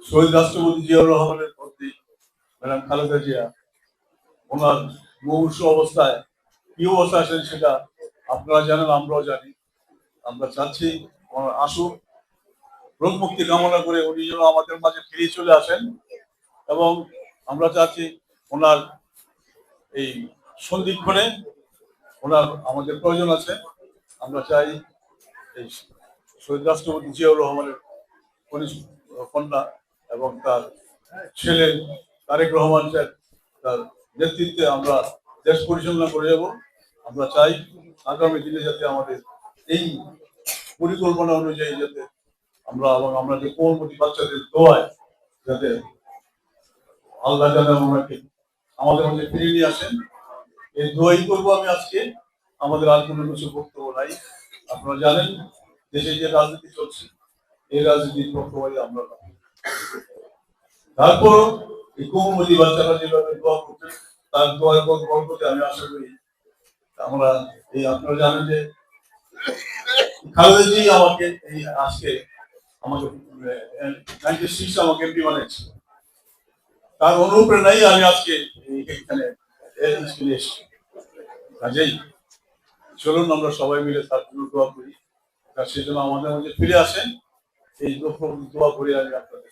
শহীদ রাষ্ট্রপতি জিয়াউর রহমানের প্রতি ম্যাডাম খালেদা জিয়া ওনার মুমূর্ষু অবস্থায় কি অবস্থা আছেন সেটা আপনারা জানেন, আমরাও জানি। আমরা চাচ্ছি ওনার আসুক, রোগ মুক্তি কামনা করে উনি যেন আমাদের মাঝে ফিরে চলে আসেন। এবং আমরা চাচ্ছি ওনার এই সন্ধিক্ষণে ওনার আমাদের প্রয়োজন আছে। আমরা চাই এই শহীদ রাষ্ট্রপতি জিয়াউর রহমানের কন্যা এবং তার ছেলে তারেক রহমান সাহেব তার নেতৃত্বে আমরা দেশ পরিচালনা করে যাব। আমরা চাই আগামী দিনে যাতে আমাদের এই পরিকল্পনা অনুযায়ী যাতে আমরা এবং আমরা যে কোমলমতি বাচ্চাদের দোয়ায় যাতে আল্লাহ জানে ওনাকে আমাদের মধ্যে ফিরিয়ে নিয়ে আসেন, এই দোয়াই করবো আমি আজকে। আমাদের আর কোনো কিছু বক্তব্য নাই। আপনারা জানেন দেশে যে রাজনীতি চলছে এই রাজনীতির পক্ষপাতী আমরা না। তারপর এই কোমলমতি বাচ্চারা যেভাবে দোয়া করছেন তার দোয়ার বরকতে আমি আশা করি আমরা এই আপনারা জানেন যে খালেদা জি আমাকে এই আজকে আমাকে 96 আমাকে এমপি বানিয়েছে। তার অনুপ্রেরণাই আমি আজকে এখানে স্কুলে এসেছি। কাজেই চলুন আমরা সবাই মিলে তার জন্য দোয়া করি, তার সেজন্য আমাদের মধ্যে ফিরে আসেন। এই দোয়া করি আমি আপনাদের।